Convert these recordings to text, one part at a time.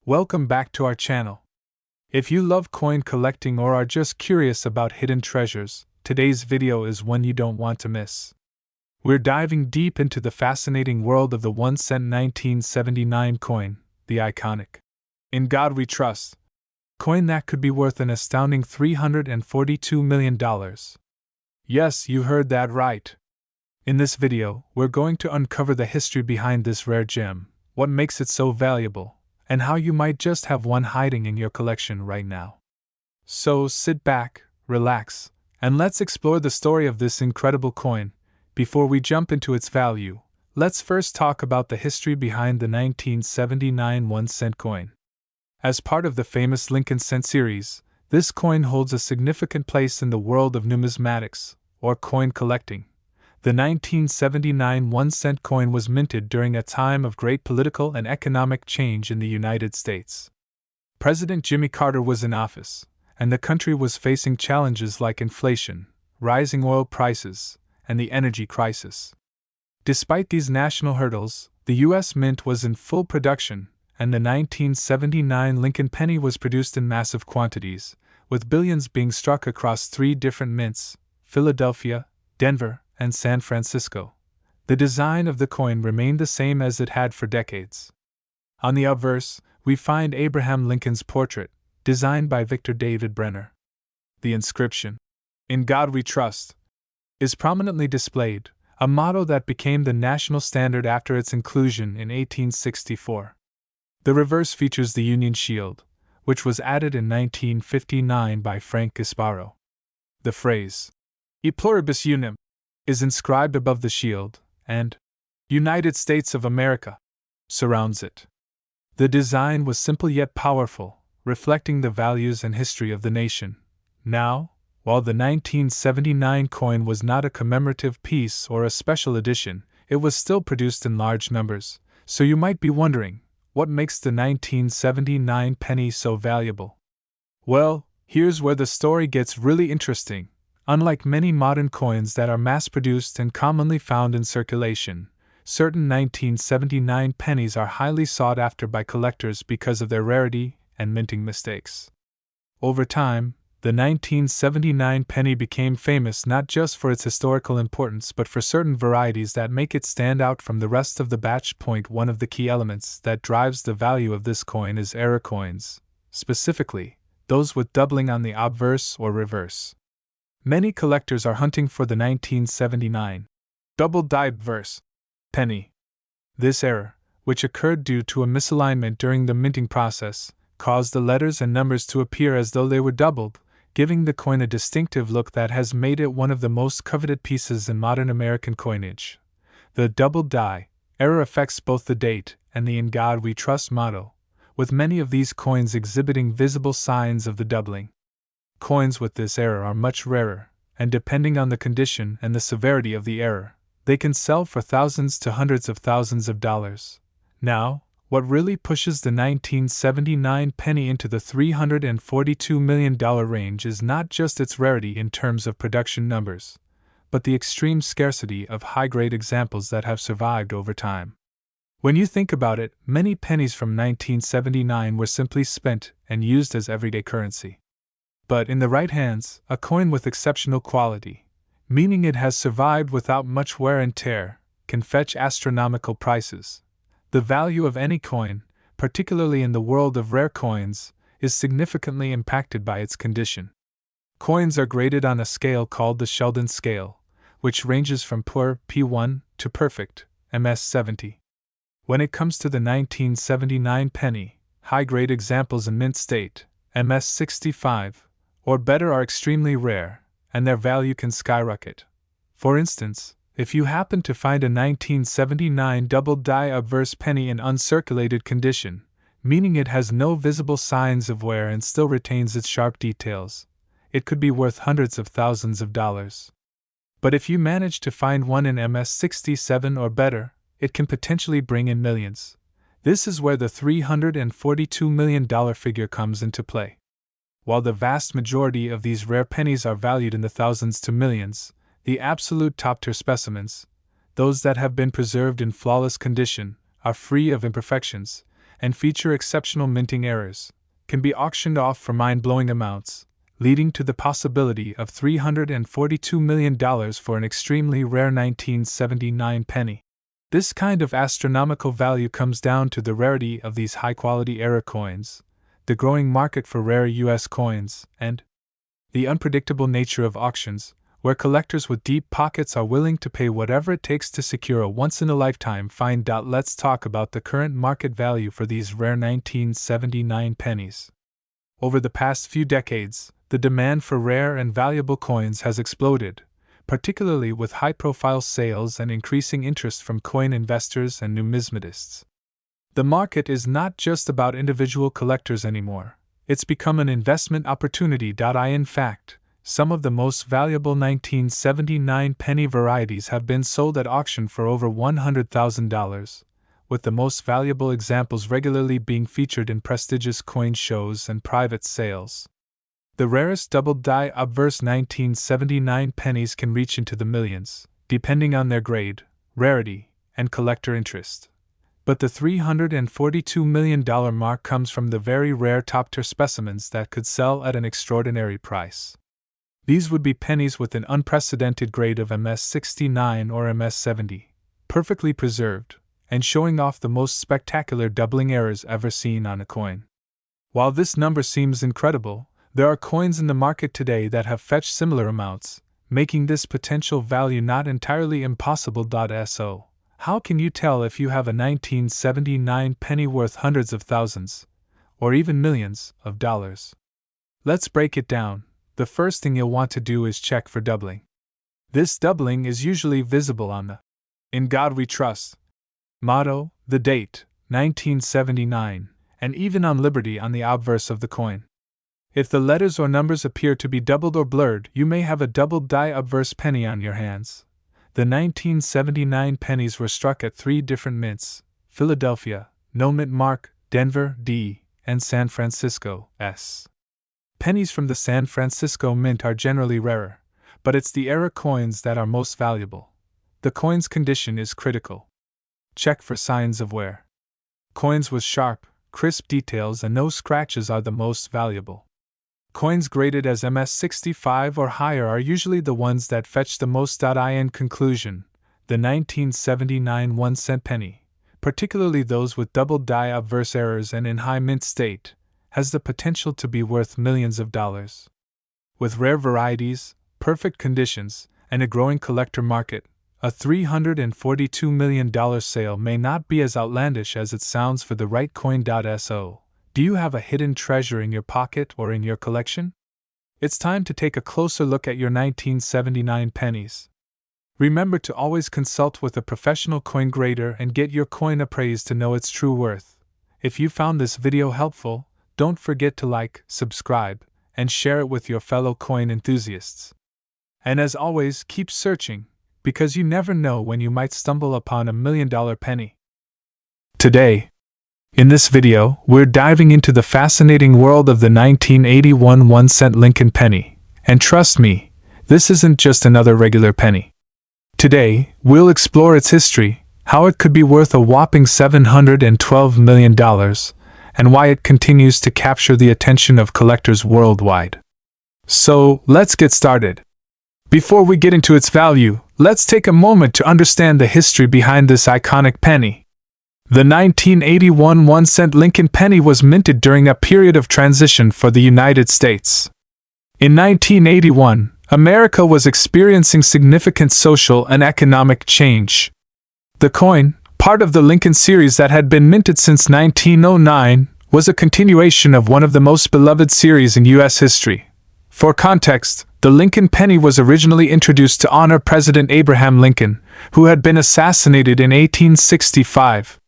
Welcome back to our channel. If you love coin collecting or are just curious about hidden treasures, today's video is one you don't want to miss. We're diving deep into the fascinating world of the 1-cent 1979 coin, the iconic "In God We Trust" coin that could be worth an astounding $342 million. Yes, you heard that right. In this video, we're going to uncover the history behind this rare gem, what makes it so valuable, and how you might just have one hiding in your collection right now. So sit back, relax, and let's explore the story of this incredible coin. Before we jump into its value, let's first talk about the history behind the 1979 1-cent coin. As part of the famous Lincoln cent series, this coin holds a significant place in the world of numismatics, or coin collecting. The 1979 1-cent coin was minted during a time of great political and economic change in the United States. President Jimmy Carter was in office, and the country was facing challenges like inflation, rising oil prices, and the energy crisis. Despite these national hurdles, the U.S. Mint was in full production, and the 1979 Lincoln penny was produced in massive quantities, with billions being struck across 3 different mints: Philadelphia, Denver, and San Francisco. The design of the coin remained the same as it had for decades. On the obverse, we find Abraham Lincoln's portrait, designed by Victor David Brenner. The inscription, "In God We Trust," is prominently displayed, a motto that became the national standard after its inclusion in 1864. The reverse features the Union Shield, which was added in 1959 by Frank Gasparo. The phrase, "E pluribus unum," is inscribed above the shield, and "United States of America" surrounds it. The design was simple yet powerful, reflecting the values and history of the nation. Now, while the 1979 coin was not a commemorative piece or a special edition, it was still produced in large numbers, so you might be wondering, what makes the 1979 penny so valuable? Well, here's where the story gets really interesting. Unlike many modern coins that are mass-produced and commonly found in circulation, certain 1979 pennies are highly sought after by collectors because of their rarity and minting mistakes. Over time, the 1979 penny became famous not just for its historical importance but for certain varieties that make it stand out from the rest of the batch. One of the key elements that drives the value of this coin is error coins, specifically, those with doubling on the obverse or reverse. Many collectors are hunting for the 1979 double-dyed verse penny. This error, which occurred due to a misalignment during the minting process, caused the letters and numbers to appear as though they were doubled, giving the coin a distinctive look that has made it one of the most coveted pieces in modern American coinage. The double-die error affects both the date and the "In God We Trust" motto, with many of these coins exhibiting visible signs of the doubling. Coins with this error are much rarer, and depending on the condition and the severity of the error, they can sell for thousands to hundreds of thousands of dollars. Now, what really pushes the 1979 penny into the $342 million range is not just its rarity in terms of production numbers, but the extreme scarcity of high-grade examples that have survived over time. When you think about it, many pennies from 1979 were simply spent and used as everyday currency. But in the right hands, a coin with exceptional quality, meaning it has survived without much wear and tear, can fetch astronomical prices. The value of any coin, particularly in the world of rare coins, is significantly impacted by its condition. Coins are graded on a scale called the Sheldon scale, which ranges from poor P1 to perfect MS70. When it comes to the 1979 penny, high-grade examples in mint state, MS65, or better are extremely rare, and their value can skyrocket. For instance, if you happen to find a 1979 double-die obverse penny in uncirculated condition, meaning it has no visible signs of wear and still retains its sharp details, it could be worth hundreds of thousands of dollars. But if you manage to find one in MS67 or better, it can potentially bring in millions. This is where the $342 million figure comes into play. While the vast majority of these rare pennies are valued in the thousands to millions, the absolute top-tier specimens, those that have been preserved in flawless condition, are free of imperfections, and feature exceptional minting errors, can be auctioned off for mind-blowing amounts, leading to the possibility of $342 million for an extremely rare 1979 penny. This kind of astronomical value comes down to the rarity of these high-quality error coins, the growing market for rare U.S. coins, and the unpredictable nature of auctions, where collectors with deep pockets are willing to pay whatever it takes to secure a once-in-a-lifetime find. Let's talk about the current market value for these rare 1979 pennies. Over the past few decades, the demand for rare and valuable coins has exploded, particularly with high-profile sales and increasing interest from coin investors and numismatists. The market is not just about individual collectors anymore. It's become an investment opportunity. In fact, some of the most valuable 1979 penny varieties have been sold at auction for over $100,000, with the most valuable examples regularly being featured in prestigious coin shows and private sales. The rarest double-die obverse 1979 pennies can reach into the millions, depending on their grade, rarity, and collector interest. But the $342 million mark comes from the very rare top-tier specimens that could sell at an extraordinary price. These would be pennies with an unprecedented grade of MS69 or MS70, perfectly preserved, and showing off the most spectacular doubling errors ever seen on a coin. While this number seems incredible, there are coins in the market today that have fetched similar amounts, making this potential value not entirely impossible. So, how can you tell if you have a 1979 penny worth hundreds of thousands, or even millions, of dollars? Let's break it down. The first thing you'll want to do is check for doubling. This doubling is usually visible on the "In God We Trust" motto, the date, 1979, and even on Liberty on the obverse of the coin. If the letters or numbers appear to be doubled or blurred, you may have a double-die obverse penny on your hands. The 1979 pennies were struck at 3 different mints: Philadelphia, no mint mark, Denver, D, and San Francisco, S. Pennies from the San Francisco Mint are generally rarer, but it's the error coins that are most valuable. The coin's condition is critical. Check for signs of wear. Coins with sharp, crisp details and no scratches are the most valuable. Coins graded as MS65 or higher are usually the ones that fetch the most. In conclusion, the 1979 1-cent penny, particularly those with double-die obverse errors and in high mint state, has the potential to be worth millions of dollars. With rare varieties, perfect conditions, and a growing collector market, a $342 million sale may not be as outlandish as it sounds for the right coin. So, do you have a hidden treasure in your pocket or in your collection? It's time to take a closer look at your 1979 pennies. Remember to always consult with a professional coin grader and get your coin appraised to know its true worth. If you found this video helpful, don't forget to like, subscribe, and share it with your fellow coin enthusiasts. And as always, keep searching, because you never know when you might stumble upon a $1 million penny. Today, in this video, we're diving into the fascinating world of the 1981 1-cent Lincoln penny. And trust me, this isn't just another regular penny. Today, we'll explore its history, how it could be worth a whopping $712 million, and why it continues to capture the attention of collectors worldwide. So, let's get started. Before we get into its value, let's take a moment to understand the history behind this iconic penny. The 1981 1-cent Lincoln penny was minted during a period of transition for the United States. In 1981, America was experiencing significant social and economic change. The coin, part of the Lincoln series that had been minted since 1909, was a continuation of one of the most beloved series in U.S. history. For context, the Lincoln penny was originally introduced to honor President Abraham Lincoln, who had been assassinated in 1865.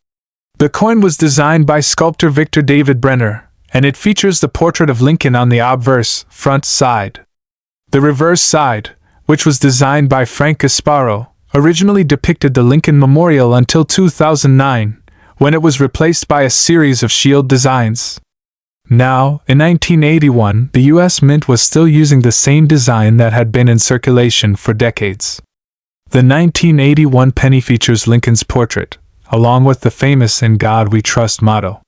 The coin was designed by sculptor Victor David Brenner, and it features the portrait of Lincoln on the obverse, front side. The reverse side, which was designed by Frank Gasparo, originally depicted the Lincoln Memorial until 2009, when it was replaced by a series of shield designs. Now, in 1981, the U.S. Mint was still using the same design that had been in circulation for decades. The 1981 penny features Lincoln's portrait, along with the famous "In God We Trust" motto.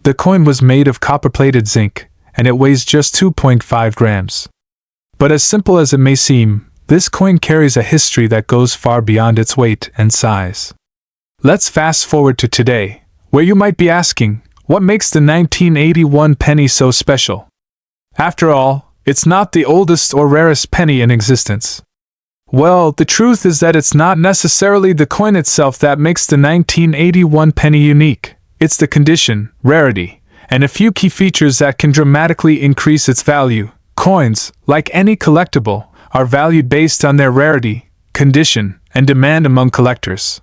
The coin was made of copper-plated zinc, and it weighs just 2.5 grams. But as simple as it may seem, this coin carries a history that goes far beyond its weight and size. Let's fast forward to today, where you might be asking, what makes the 1981 penny so special? After all, it's not the oldest or rarest penny in existence. Well, the truth is that it's not necessarily the coin itself that makes the 1981 penny unique. It's the condition, rarity, and a few key features that can dramatically increase its value. Coins, like any collectible, are valued based on their rarity, condition, and demand among collectors.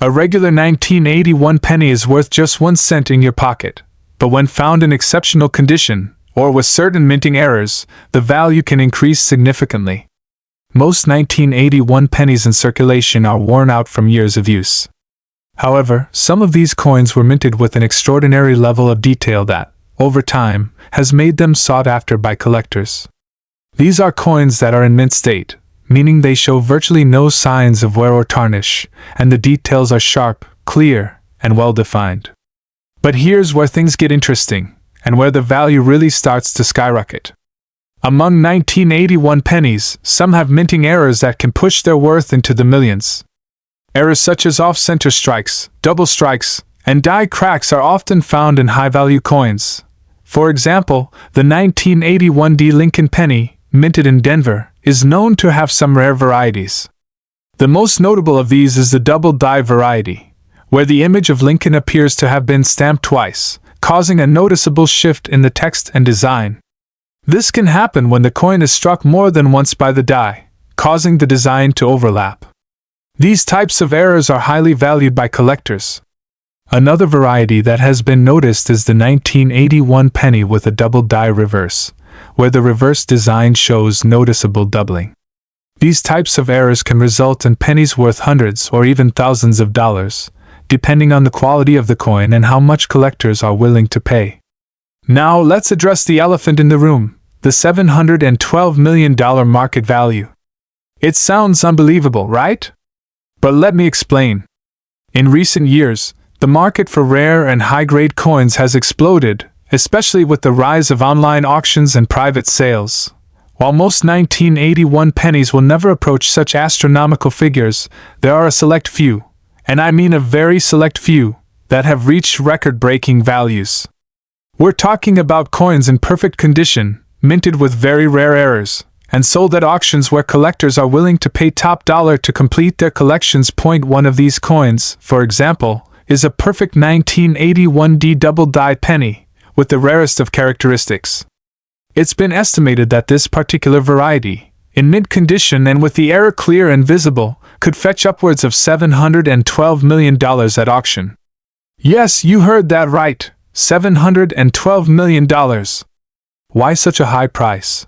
A regular 1981 penny is worth just 1 cent in your pocket, but when found in exceptional condition, or with certain minting errors, the value can increase significantly. Most 1981 pennies in circulation are worn out from years of use. However, some of these coins were minted with an extraordinary level of detail that, over time, has made them sought after by collectors. These are coins that are in mint state, meaning they show virtually no signs of wear or tarnish, and the details are sharp, clear, and well defined. But here's where things get interesting, and where the value really starts to skyrocket. Among 1981 pennies, some have minting errors that can push their worth into the millions. Errors such as off-center strikes, double strikes, and die cracks are often found in high-value coins. For example, the 1981 D. Lincoln penny, minted in Denver, is known to have some rare varieties. The most notable of these is the double die variety, where the image of Lincoln appears to have been stamped twice, causing a noticeable shift in the text and design. This can happen when the coin is struck more than once by the die, causing the design to overlap. These types of errors are highly valued by collectors. Another variety that has been noticed is the 1981 penny with a double die reverse, where the reverse design shows noticeable doubling. These types of errors can result in pennies worth hundreds or even thousands of dollars, depending on the quality of the coin and how much collectors are willing to pay. Now let's address the elephant in the room, the $712 million market value. It sounds unbelievable, right? But let me explain. In recent years, the market for rare and high-grade coins has exploded, especially with the rise of online auctions and private sales. While most 1981 pennies will never approach such astronomical figures, there are a select few, and I mean a very select few, that have reached record-breaking values. We're talking about coins in perfect condition, minted with very rare errors, and sold at auctions where collectors are willing to pay top dollar to complete their collections. One of these coins, for example, is a perfect 1981 D double die penny, with the rarest of characteristics. It's been estimated that this particular variety, in mint condition and with the error clear and visible, could fetch upwards of $712 million at auction. Yes, you heard that right. $712 million. Why such a high price?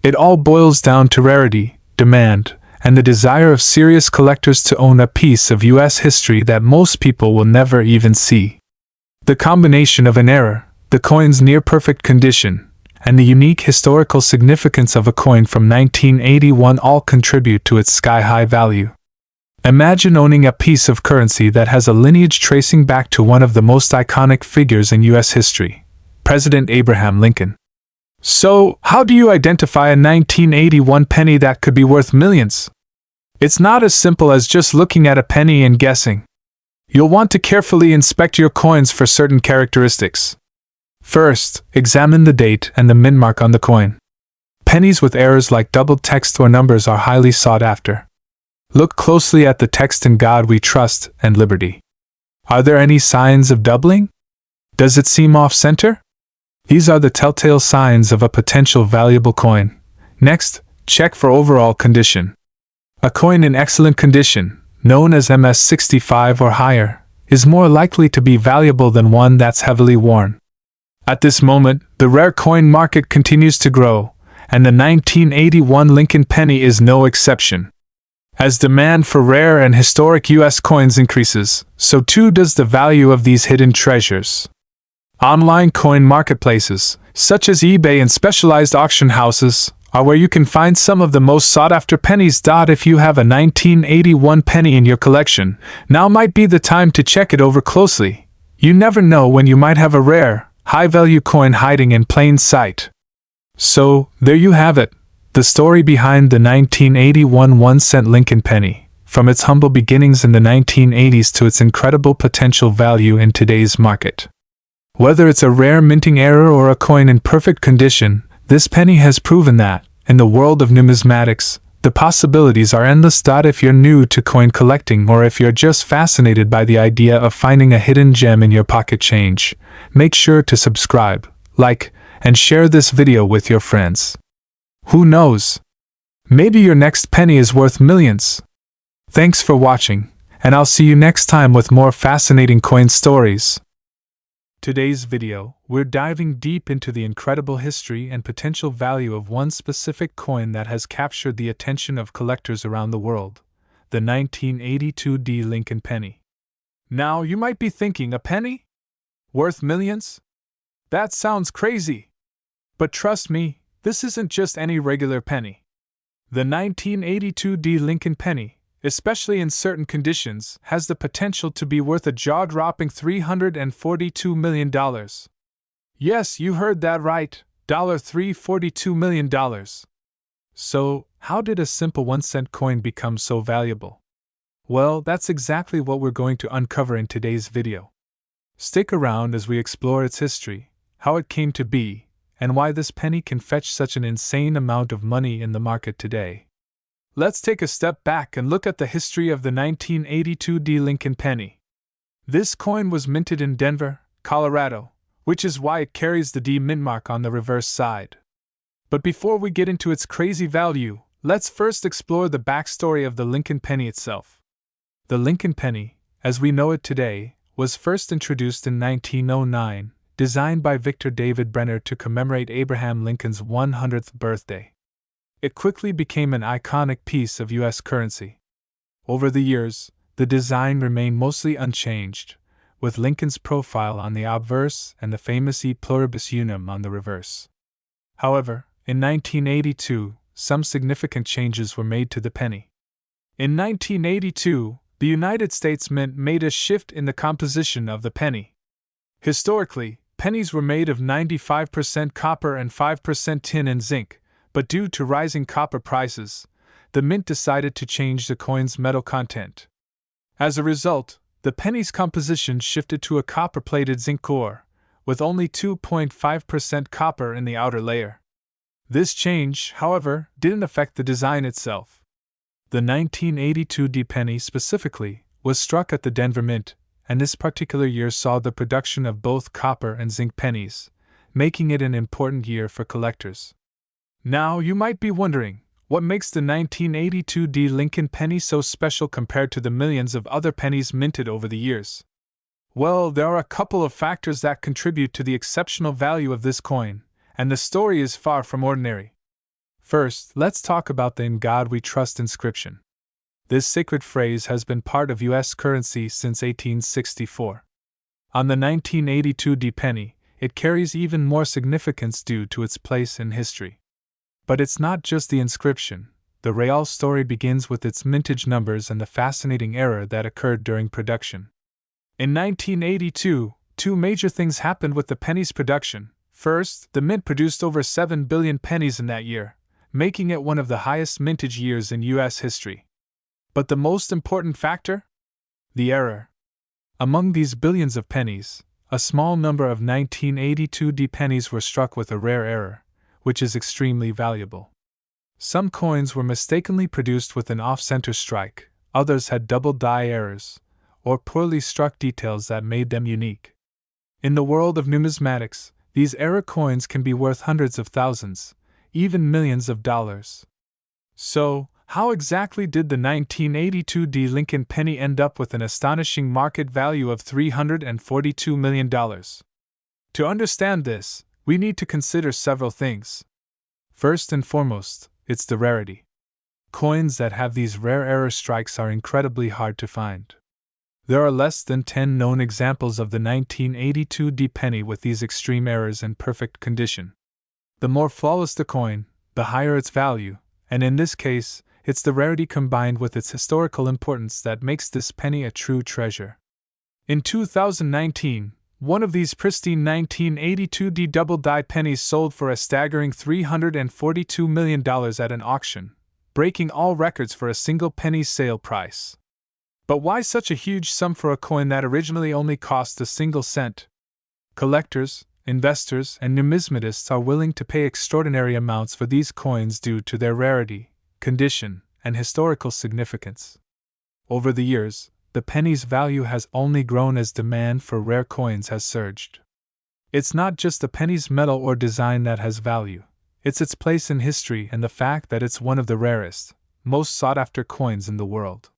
It all boils down to rarity, demand, and the desire of serious collectors to own a piece of U.S. history that most people will never even see. The combination of an error, the coin's near-perfect condition, and the unique historical significance of a coin from 1981 all contribute to its sky-high value. Imagine owning a piece of currency that has a lineage tracing back to one of the most iconic figures in U.S. history, President Abraham Lincoln. So, how do you identify a 1981 penny that could be worth millions? It's not as simple as just looking at a penny and guessing. You'll want to carefully inspect your coins for certain characteristics. First, examine the date and the mint mark on the coin. Pennies with errors like doubled text or numbers are highly sought after. Look closely at the text "In God We Trust" and "Liberty." Are there any signs of doubling? Does it seem off-center? These are the telltale signs of a potential valuable coin. Next, check for overall condition. A coin in excellent condition, known as MS65 or higher, is more likely to be valuable than one that's heavily worn. At this moment, the rare coin market continues to grow, and the 1981 Lincoln penny is no exception. As demand for rare and historic U.S. coins increases, so too does the value of these hidden treasures. Online coin marketplaces, such as eBay and specialized auction houses, are where you can find some of the most sought-after pennies. If you have a 1981 penny in your collection, now might be the time to check it over closely. You never know when you might have a rare, high-value coin hiding in plain sight. So, there you have it, the story behind the 1981 1-cent Lincoln penny, from its humble beginnings in the 1980s to its incredible potential value in today's market. Whether it's a rare minting error or a coin in perfect condition, this penny has proven that, in the world of numismatics, the possibilities are endless. If you're new to coin collecting or if you're just fascinated by the idea of finding a hidden gem in your pocket change, make sure to subscribe, like, and share this video with your friends. Who knows? Maybe your next penny is worth millions. Thanks for watching, and I'll see you next time with more fascinating coin stories. Today's video, we're diving deep into the incredible history and potential value of one specific coin that has captured the attention of collectors around the world, the 1982 Lincoln penny. Now, you might be thinking, a penny? Worth millions? That sounds crazy. But trust me, this isn't just any regular penny. The 1982 Lincoln penny, especially in certain conditions, has the potential to be worth a jaw-dropping $342 million. Yes, you heard that right, $342 million. So, how did a simple 1-cent coin become so valuable? Well, that's exactly what we're going to uncover in today's video. Stick around as we explore its history, how it came to be, and why this penny can fetch such an insane amount of money in the market today. Let's take a step back and look at the history of the 1982 Lincoln penny. This coin was minted in Denver, Colorado, which is why it carries the D mint mark on the reverse side. But before we get into its crazy value, let's first explore the backstory of the Lincoln penny itself. The Lincoln penny, as we know it today, was first introduced in 1909, designed by Victor David Brenner to commemorate Abraham Lincoln's 100th birthday. It quickly became an iconic piece of U.S. currency. Over the years, the design remained mostly unchanged, with Lincoln's profile on the obverse and the famous E pluribus unum on the reverse. However, in 1982, some significant changes were made to the penny. In 1982, the United States Mint made a shift in the composition of the penny. Historically, pennies were made of 95% copper and 5% tin and zinc. But due to rising copper prices, the mint decided to change the coin's metal content. As a result, the penny's composition shifted to a copper-plated zinc core, with only 2.5% copper in the outer layer. This change, however, didn't affect the design itself. The 1982 penny specifically was struck at the Denver Mint, and this particular year saw the production of both copper and zinc pennies, making it an important year for collectors. Now, you might be wondering, what makes the 1982 Lincoln penny so special compared to the millions of other pennies minted over the years? Well, there are a couple of factors that contribute to the exceptional value of this coin, and the story is far from ordinary. First, let's talk about the "In God We Trust" inscription. This sacred phrase has been part of U.S. currency since 1864. On the 1982 penny, it carries even more significance due to its place in history. But it's not just the inscription. The real story begins with its mintage numbers and the fascinating error that occurred during production. In 1982, two major things happened with the penny's production. First, the mint produced over 7 billion pennies in that year, making it one of the highest mintage years in U.S. history. But the most important factor? The error. Among these billions of pennies, a small number of 1982 pennies were struck with a rare error, which is extremely valuable. Some coins were mistakenly produced with an off-center strike, others had double die errors, or poorly struck details that made them unique. In the world of numismatics, these error coins can be worth hundreds of thousands, even millions of dollars. So, how exactly did the 1982 Lincoln penny end up with an astonishing market value of $342 million? To understand this, we need to consider several things. First and foremost, it's the rarity. Coins that have these rare error strikes are incredibly hard to find. There are less than 10 known examples of the 1982 penny with these extreme errors in perfect condition. The more flawless the coin, the higher its value, and in this case, it's the rarity combined with its historical importance that makes this penny a true treasure. In 2019, one of these pristine 1982 double-die pennies sold for a staggering $342 million at an auction, breaking all records for a single penny sale price. But why such a huge sum for a coin that originally only cost a single cent? Collectors, investors, and numismatists are willing to pay extraordinary amounts for these coins due to their rarity, condition, and historical significance. Over the years, the penny's value has only grown as demand for rare coins has surged. It's not just the penny's metal or design that has value, it's its place in history and the fact that it's one of the rarest, most sought-after coins in the world.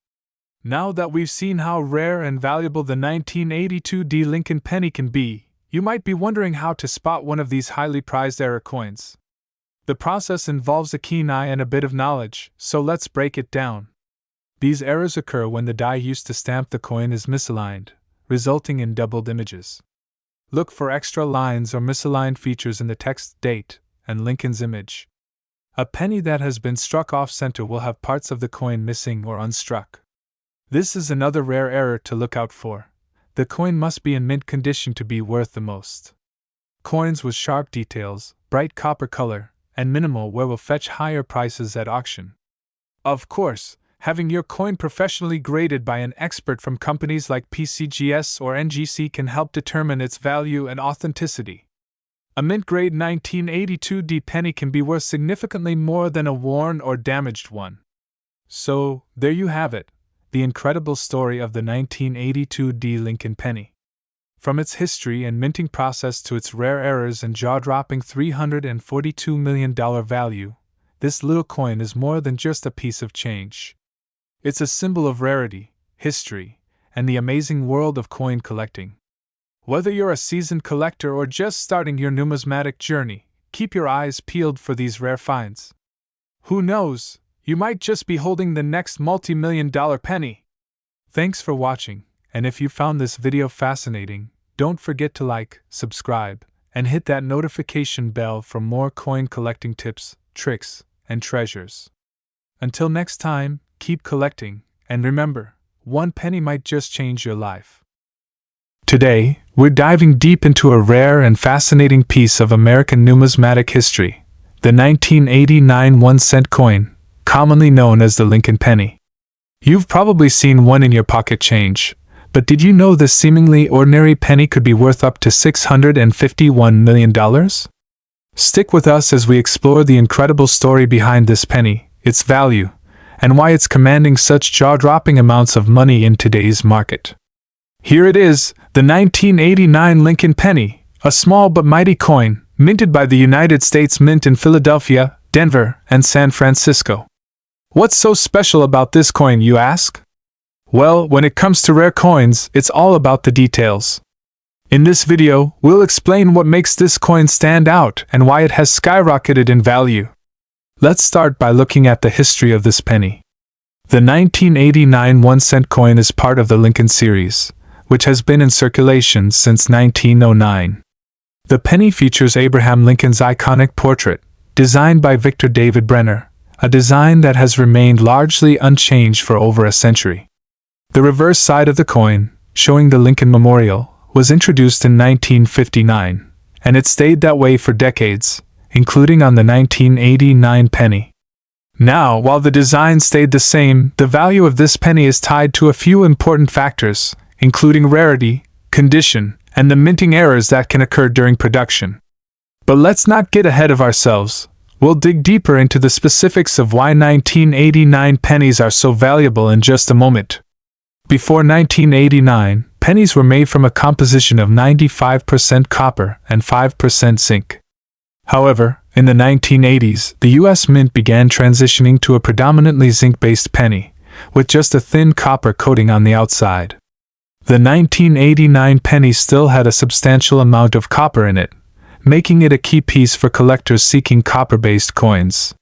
Now that we've seen how rare and valuable the 1982 D Lincoln penny can be, you might be wondering how to spot one of these highly prized era coins. The process involves a keen eye and a bit of knowledge, so let's break it down. These errors occur when the die used to stamp the coin is misaligned, resulting in doubled images. Look for extra lines or misaligned features in the text, date, and Lincoln's image. A penny that has been struck off-center will have parts of the coin missing or unstruck. This is another rare error to look out for. The coin must be in mint condition to be worth the most. Coins with sharp details, bright copper color, and minimal wear will fetch higher prices at auction. Of course, having your coin professionally graded by an expert from companies like PCGS or NGC can help determine its value and authenticity. A mint-grade 1982 D penny can be worth significantly more than a worn or damaged one. So, there you have it. The incredible story of the 1982 D Lincoln penny. From its history and minting process to its rare errors and jaw-dropping $342 million value, this little coin is more than just a piece of change. It's a symbol of rarity, history, and the amazing world of coin collecting. Whether you're a seasoned collector or just starting your numismatic journey, keep your eyes peeled for these rare finds. Who knows? You might just be holding the next multi-million-dollar penny. Thanks for watching, and if you found this video fascinating, don't forget to like, subscribe, and hit that notification bell for more coin collecting tips, tricks, and treasures. Until next time, keep collecting, and remember, one penny might just change your life. Today, we're diving deep into a rare and fascinating piece of American numismatic history, the 1989 1-cent coin, commonly known as the Lincoln penny. You've probably seen one in your pocket change, but did you know this seemingly ordinary penny could be worth up to $651 million? Stick with us as we explore the incredible story behind this penny, its value, and why it's commanding such jaw-dropping amounts of money in today's market. Here it is, the 1989 Lincoln penny, a small but mighty coin, minted by the United States Mint in Philadelphia, Denver, and San Francisco. What's so special about this coin, you ask? Well, when it comes to rare coins, it's all about the details. In this video, we'll explain what makes this coin stand out and why it has skyrocketed in value. Let's start by looking at the history of this penny. The 1989 1-cent coin is part of the Lincoln series, which has been in circulation since 1909. The penny features Abraham Lincoln's iconic portrait, designed by Victor David Brenner, a design that has remained largely unchanged for over a century. The reverse side of the coin, showing the Lincoln Memorial, was introduced in 1959, and it stayed that way for decades, including on the 1989 penny. Now, while the design stayed the same, the value of this penny is tied to a few important factors, including rarity, condition, and the minting errors that can occur during production. But let's not get ahead of ourselves. We'll dig deeper into the specifics of why 1989 pennies are so valuable in just a moment. Before 1989, pennies were made from a composition of 95% copper and 5% zinc. However, in the 1980s, the U.S. Mint began transitioning to a predominantly zinc-based penny, with just a thin copper coating on the outside. The 1989 penny still had a substantial amount of copper in it, making it a key piece for collectors seeking copper-based coins.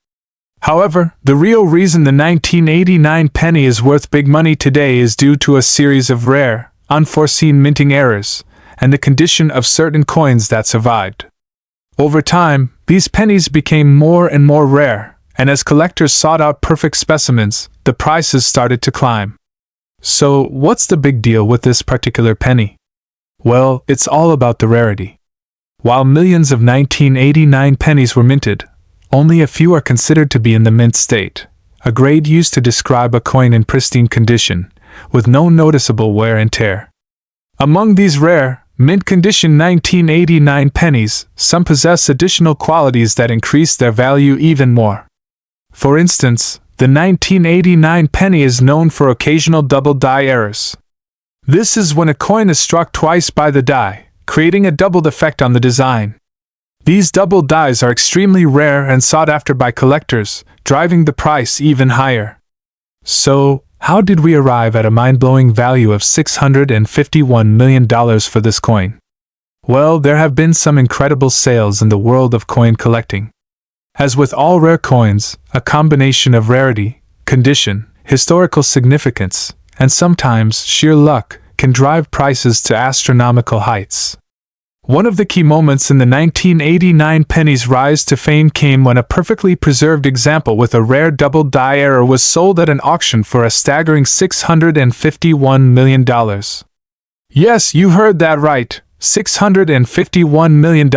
However, the real reason the 1989 penny is worth big money today is due to a series of rare, unforeseen minting errors, and the condition of certain coins that survived. Over time, these pennies became more and more rare, and as collectors sought out perfect specimens, the prices started to climb. So, what's the big deal with this particular penny? Well, it's all about the rarity. While millions of 1989 pennies were minted, only a few are considered to be in the mint state, a grade used to describe a coin in pristine condition, with no noticeable wear and tear. Among these rare, mint condition 1989 pennies, some possess additional qualities that increase their value even more. For instance, the 1989 penny is known for occasional double die errors. This is when a coin is struck twice by the die, creating a doubled effect on the design. These double dies are extremely rare and sought after by collectors, driving the price even higher. So, how did we arrive at a mind-blowing value of $651 million for this coin? Well, there have been some incredible sales in the world of coin collecting. As with all rare coins, a combination of rarity, condition, historical significance, and sometimes sheer luck can drive prices to astronomical heights. One of the key moments in the 1989 penny's rise to fame came when a perfectly preserved example with a rare double die error was sold at an auction for a staggering $651 million. Yes, you heard that right, $651 million.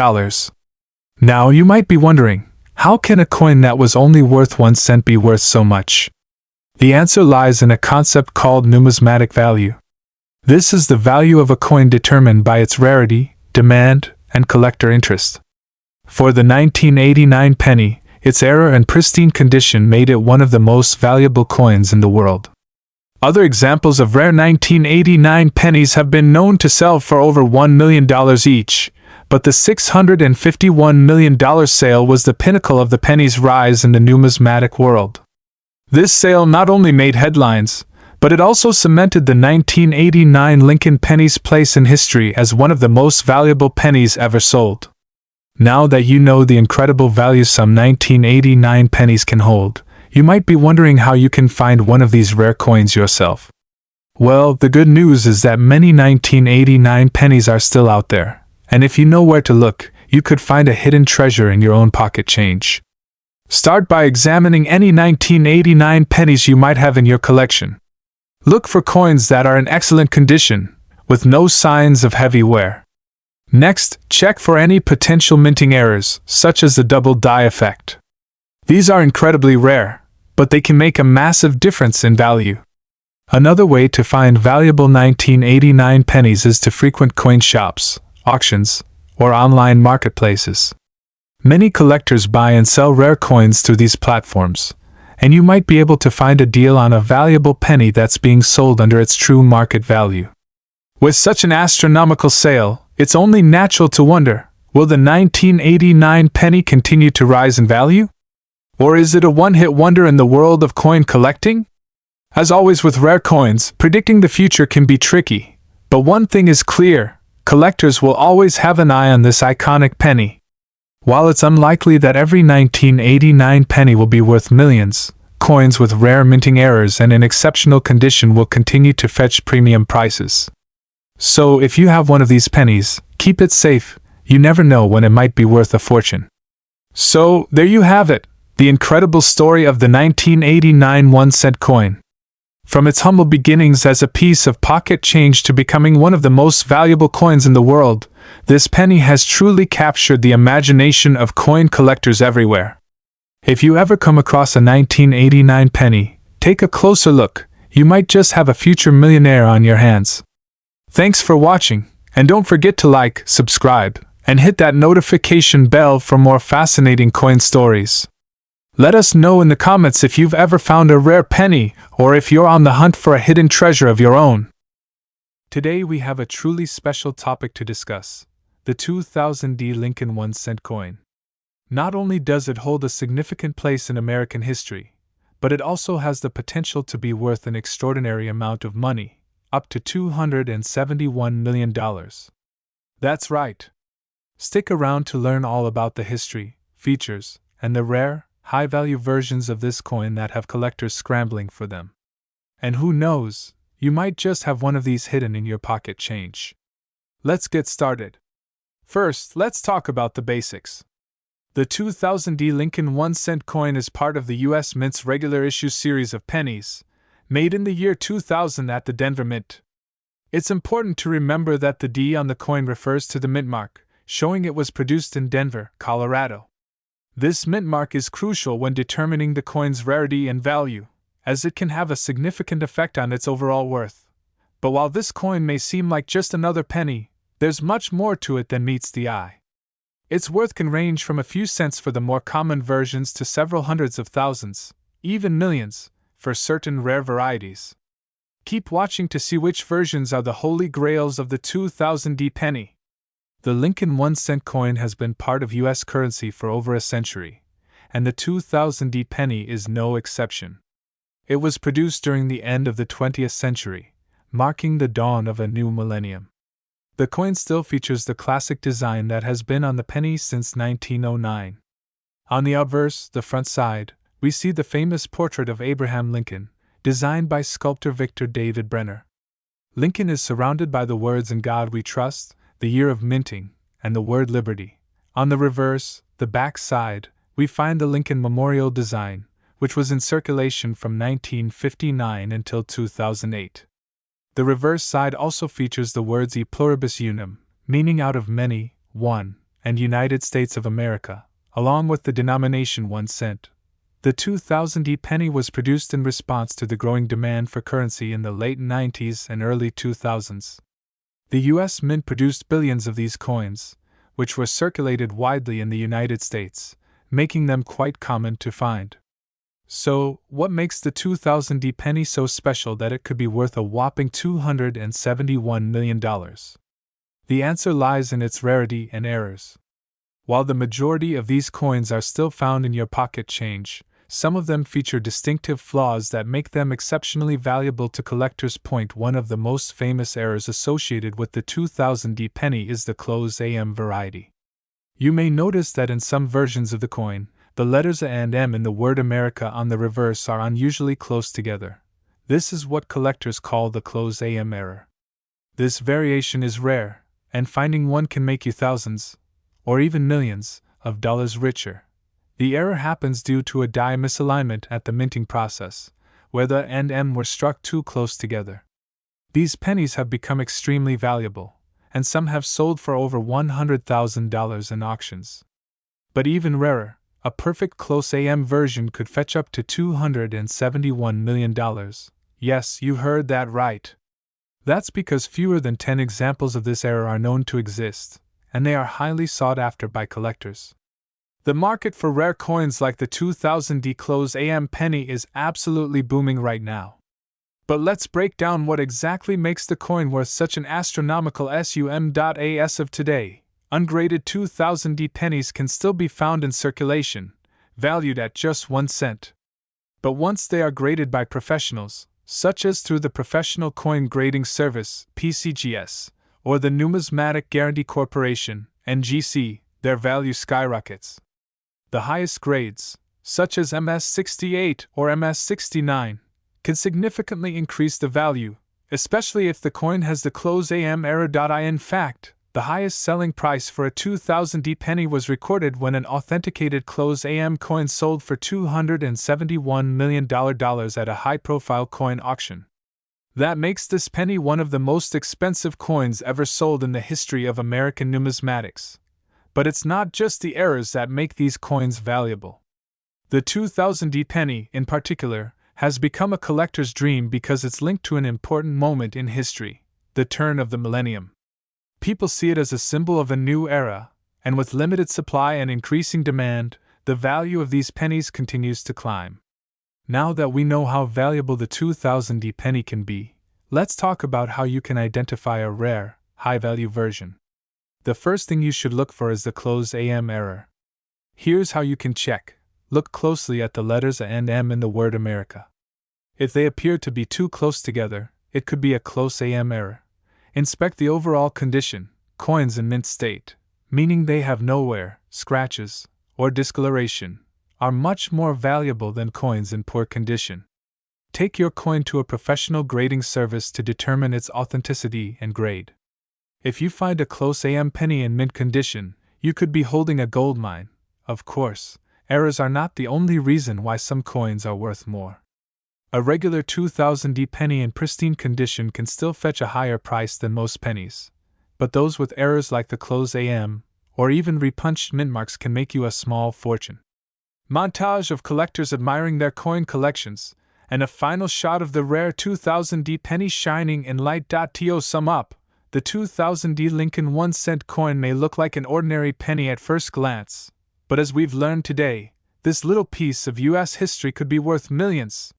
Now you might be wondering, how can a coin that was only worth 1 cent be worth so much? The answer lies in a concept called numismatic value. This is the value of a coin determined by its rarity, demand, and collector interest. For the 1989 penny, its error and pristine condition made it one of the most valuable coins in the world. Other examples of rare 1989 pennies have been known to sell for over $1 million each, but the $651 million sale was the pinnacle of the penny's rise in the numismatic world. This sale not only made headlines, but it also cemented the 1989 Lincoln penny's place in history as one of the most valuable pennies ever sold. Now that you know the incredible value some 1989 pennies can hold, you might be wondering how you can find one of these rare coins yourself. Well, the good news is that many 1989 pennies are still out there. And if you know where to look, you could find a hidden treasure in your own pocket change. Start by examining any 1989 pennies you might have in your collection. Look for coins that are in excellent condition, with no signs of heavy wear. Next, check for any potential minting errors, such as the double die effect. These are incredibly rare, but they can make a massive difference in value. Another way to find valuable 1989 pennies is to frequent coin shops, auctions, or online marketplaces. Many collectors buy and sell rare coins through these platforms, and you might be able to find a deal on a valuable penny that's being sold under its true market value. With such an astronomical sale, it's only natural to wonder, will the 1989 penny continue to rise in value? Or is it a one-hit wonder in the world of coin collecting? As always with rare coins, predicting the future can be tricky, but one thing is clear. Collectors will always have an eye on this iconic penny. While it's unlikely that every 1989 penny will be worth millions, coins with rare minting errors and in exceptional condition will continue to fetch premium prices. So if you have one of these pennies, keep it safe. You never know when it might be worth a fortune. So there you have it, the incredible story of the 1989 1-cent coin. From its humble beginnings as a piece of pocket change to becoming one of the most valuable coins in the world, this penny has truly captured the imagination of coin collectors everywhere. If you ever come across a 1989 penny, take a closer look. You might just have a future millionaire on your hands. Thanks for watching, and don't forget to like, subscribe, and hit that notification bell for more fascinating coin stories. Let us know in the comments if you've ever found a rare penny, or if you're on the hunt for a hidden treasure of your own. Today we have a truly special topic to discuss, the 2000 Lincoln 1-cent coin. Not only does it hold a significant place in American history, but it also has the potential to be worth an extraordinary amount of money, up to $271 million. That's right. Stick around to learn all about the history, features, and the rare, high-value versions of this coin that have collectors scrambling for them. And who knows, you might just have one of these hidden in your pocket change. Let's get started. First, let's talk about the basics. The 2000 Lincoln 1-cent coin is part of the U.S. Mint's regular issue series of pennies, made in the year 2000 at the Denver Mint. It's important to remember that the D on the coin refers to the mint mark, showing it was produced in Denver, Colorado. This mint mark is crucial when determining the coin's rarity and value, as it can have a significant effect on its overall worth. But while this coin may seem like just another penny, there's much more to it than meets the eye. Its worth can range from a few cents for the more common versions to several hundreds of thousands, even millions, for certain rare varieties. Keep watching to see which versions are the holy grails of the 2000 penny. The Lincoln 1-cent coin has been part of U.S. currency for over a century, and the 2000 penny is no exception. It was produced during the end of the 20th century, marking the dawn of a new millennium. The coin still features the classic design that has been on the penny since 1909. On the obverse, the front side, we see the famous portrait of Abraham Lincoln, designed by sculptor Victor David Brenner. Lincoln is surrounded by the words "In God We Trust," the year of minting, and the word liberty. On the reverse, the back side, we find the Lincoln Memorial design, which was in circulation from 1959 until 2008. The reverse side also features the words "E pluribus unum," meaning out of many, one, and United States of America, along with the denomination 1 cent. The 2000 penny was produced in response to the growing demand for currency in the late 90s and early 2000s. The U.S. Mint produced billions of these coins, which were circulated widely in the United States, making them quite common to find. So, what makes the 2000 penny so special that it could be worth a whopping $271 million? The answer lies in its rarity and errors. While the majority of these coins are still found in your pocket change, some of them feature distinctive flaws that make them exceptionally valuable to collectors. One of the most famous errors associated with the 2000 penny is the closed AM variety. You may notice that in some versions of the coin, the letters A and M in the word America on the reverse are unusually close together. This is what collectors call the closed AM error. This variation is rare, and finding one can make you thousands, or even millions, of dollars richer. The error happens due to a die misalignment at the minting process, where the A and M were struck too close together. These pennies have become extremely valuable, and some have sold for over $100,000 in auctions. But even rarer, a perfect close AM version could fetch up to $271 million. Yes, you heard that right. That's because fewer than 10 examples of this error are known to exist, and they are highly sought after by collectors. The market for rare coins like the 2000 closed AM penny is absolutely booming right now. But let's break down what exactly makes the coin worth such an astronomical sum. As of today, ungraded 2000 pennies can still be found in circulation, valued at just 1 cent. But once they are graded by professionals, such as through the Professional Coin Grading Service (PCGS) or the Numismatic Guarantee Corporation (NGC), their value skyrockets. The highest grades, such as MS68 or MS69, can significantly increase the value, especially if the coin has the closed AM error. In fact, the highest selling price for a 2000 penny was recorded when an authenticated closed AM coin sold for $271 million at a high-profile coin auction. That makes this penny one of the most expensive coins ever sold in the history of American numismatics. But it's not just the errors that make these coins valuable. The 2000 penny, in particular, has become a collector's dream because it's linked to an important moment in history, the turn of the millennium. People see it as a symbol of a new era, and with limited supply and increasing demand, the value of these pennies continues to climb. Now that we know how valuable the 2000 penny can be, let's talk about how you can identify a rare, high-value version. The first thing you should look for is the closed AM error. Here's how you can check. Look closely at the letters A and M in the word America. If they appear to be too close together, it could be a close AM error. Inspect the overall condition. Coins in mint state, meaning they have no wear, scratches, or discoloration, are much more valuable than coins in poor condition. Take your coin to a professional grading service to determine its authenticity and grade. If you find a close AM penny in mint condition, you could be holding a gold mine. Of course, errors are not the only reason why some coins are worth more. A regular 2000D penny in pristine condition can still fetch a higher price than most pennies, but those with errors like the close AM or even repunched mint marks can make you a small fortune. Montage of collectors admiring their coin collections, and a final shot of the rare 2000D penny shining in light. To sum up, the 2000D Lincoln 1-cent coin may look like an ordinary penny at first glance, but as we've learned today, this little piece of US history could be worth millions.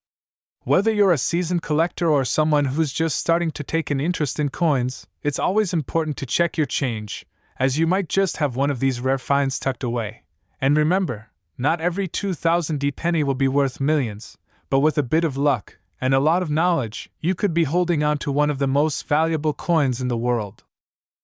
Whether you're a seasoned collector or someone who's just starting to take an interest in coins, it's always important to check your change, as you might just have one of these rare finds tucked away. And remember, not every 2000D penny will be worth millions, but with a bit of luck and a lot of knowledge, you could be holding on to one of the most valuable coins in the world.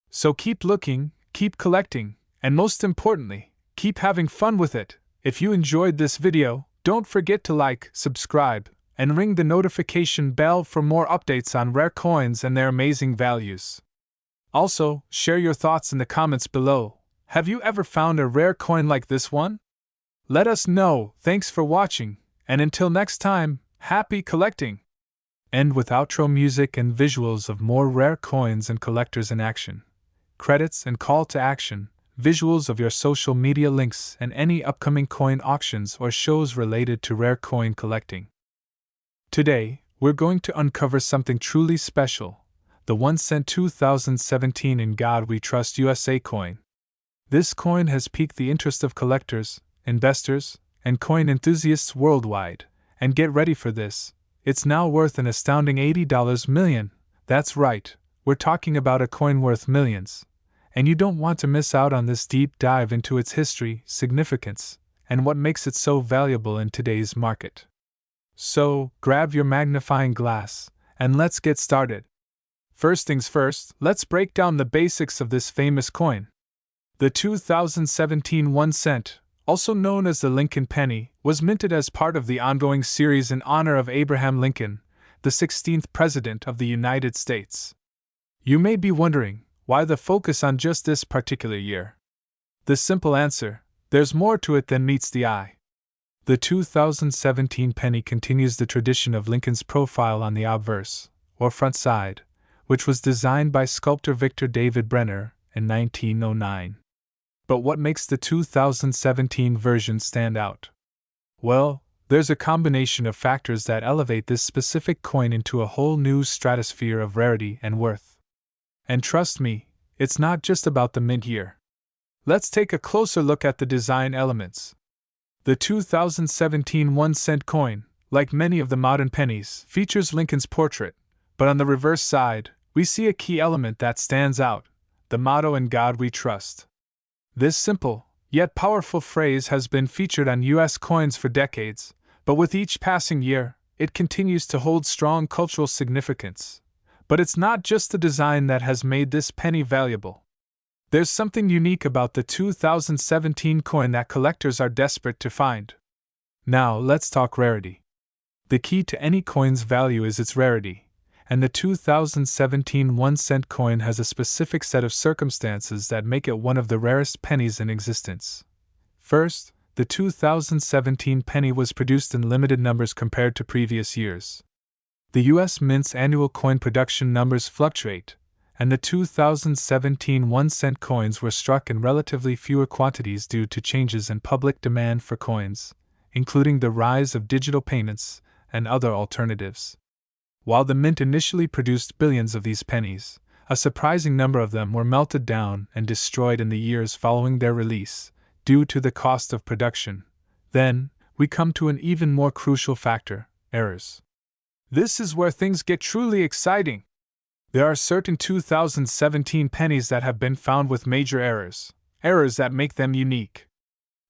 So keep looking, keep collecting, and most importantly, keep having fun with it. If you enjoyed this video, don't forget to like, subscribe, and ring the notification bell for more updates on rare coins and their amazing values. Also, share your thoughts in the comments below. Have you ever found a rare coin like this one? Let us know. Thanks for watching, and until next time, happy collecting! End with outro music and visuals of more rare coins and collectors in action. Credits and call to action, visuals of your social media links and any upcoming coin auctions or shows related to rare coin collecting. Today, we're going to uncover something truly special, the 1-cent 2017 In God We Trust USA coin. This coin has piqued the interest of collectors, investors, and coin enthusiasts worldwide, and get ready for this, it's now worth an astounding $80 million. That's right, we're talking about a coin worth millions, and you don't want to miss out on this deep dive into its history, significance, and what makes it so valuable in today's market. So, grab your magnifying glass, and let's get started. First things first, let's break down the basics of this famous coin. The 2017 1-cent, also known as the Lincoln penny, was minted as part of the ongoing series in honor of Abraham Lincoln, the 16th President of the United States. You may be wondering, why the focus on just this particular year? The simple answer, there's more to it than meets the eye. The 2017 penny continues the tradition of Lincoln's profile on the obverse, or front side, which was designed by sculptor Victor David Brenner in 1909. But what makes the 2017 version stand out? Well, there's a combination of factors that elevate this specific coin into a whole new stratosphere of rarity and worth. And trust me, it's not just about the mint year. Let's take a closer look at the design elements. The 2017 1-cent coin, like many of the modern pennies, features Lincoln's portrait, but on the reverse side, we see a key element that stands out, the motto "In God We Trust." This simple, yet powerful phrase has been featured on U.S. coins for decades, but with each passing year, it continues to hold strong cultural significance. But it's not just the design that has made this penny valuable. There's something unique about the 2017 coin that collectors are desperate to find. Now, let's talk rarity. The key to any coin's value is its rarity, and the 2017 1-cent coin has a specific set of circumstances that make it one of the rarest pennies in existence. First, the 2017 penny was produced in limited numbers compared to previous years. The U.S. Mint's annual coin production numbers fluctuate, and the 2017 1-cent coins were struck in relatively fewer quantities due to changes in public demand for coins, including the rise of digital payments and other alternatives. While the mint initially produced billions of these pennies, a surprising number of them were melted down and destroyed in the years following their release, due to the cost of production. Then, we come to an even more crucial factor: errors. This is where things get truly exciting. There are certain 2017 pennies that have been found with major errors that make them unique.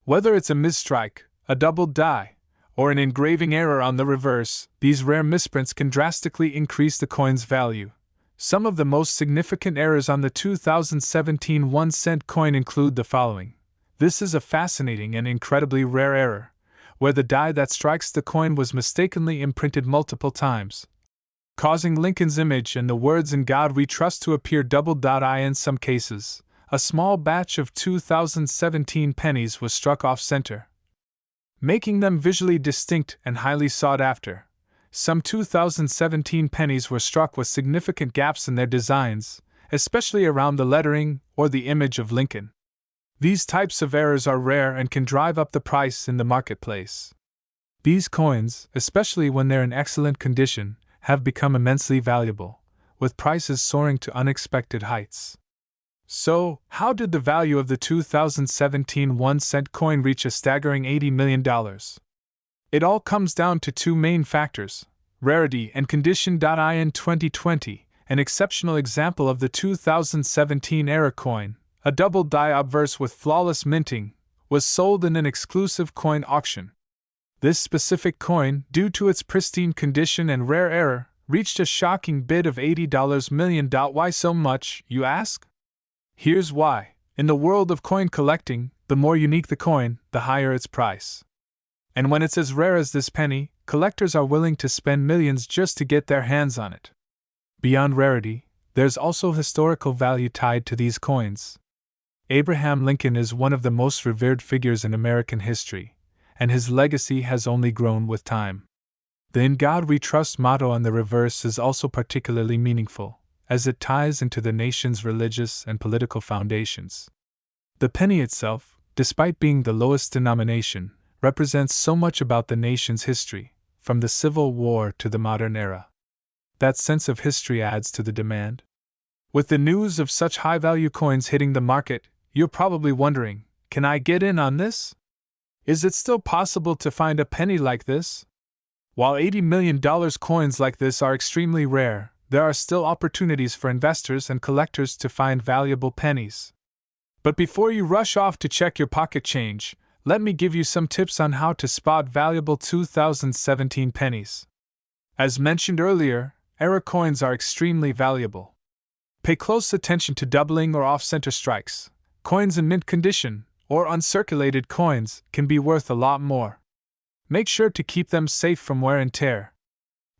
Whether it's a misstrike, a double die, or an engraving error on the reverse, these rare misprints can drastically increase the coin's value. Some of the most significant errors on the 2017 1-cent coin include the following. This is a fascinating and incredibly rare error, where the die that strikes the coin was mistakenly imprinted multiple times, causing Lincoln's image and the words "In God We Trust" to appear double-I. In some cases, a small batch of 2017 pennies was struck off-center, making them visually distinct and highly sought after. some 2017 pennies were struck with significant gaps in their designs, especially around the lettering or the image of Lincoln. These types of errors are rare and can drive up the price in the marketplace. These coins, especially when they're in excellent condition, have become immensely valuable, with prices soaring to unexpected heights. So, how did the value of the 2017 1-cent coin reach a staggering $80 million? It all comes down to two main factors: rarity and condition. In 2020, an exceptional example of the 2017 era coin, a double die obverse with flawless minting, was sold in an exclusive coin auction. This specific coin, due to its pristine condition and rare error, reached a shocking bid of $80 million. Why so much, you ask? Here's why. In the world of coin collecting, the more unique the coin, the higher its price. And when it's as rare as this penny, collectors are willing to spend millions just to get their hands on it. Beyond rarity, there's also historical value tied to these coins. Abraham Lincoln is one of the most revered figures in American history, and his legacy has only grown with time. The "In God We Trust" motto on the reverse is also particularly meaningful, as it ties into the nation's religious and political foundations. The penny itself, despite being the lowest denomination, represents so much about the nation's history, from the Civil War to the modern era. That sense of history adds to the demand. With the news of such high-value coins hitting the market, you're probably wondering, can I get in on this? Is it still possible to find a penny like this? While $80 million coins like this are extremely rare, there are still opportunities for investors and collectors to find valuable pennies. But before you rush off to check your pocket change, let me give you some tips on how to spot valuable 2017 pennies. As mentioned earlier, error coins are extremely valuable. Pay close attention to doubling or off-center strikes. Coins in mint condition, or uncirculated coins, can be worth a lot more. Make sure to keep them safe from wear and tear.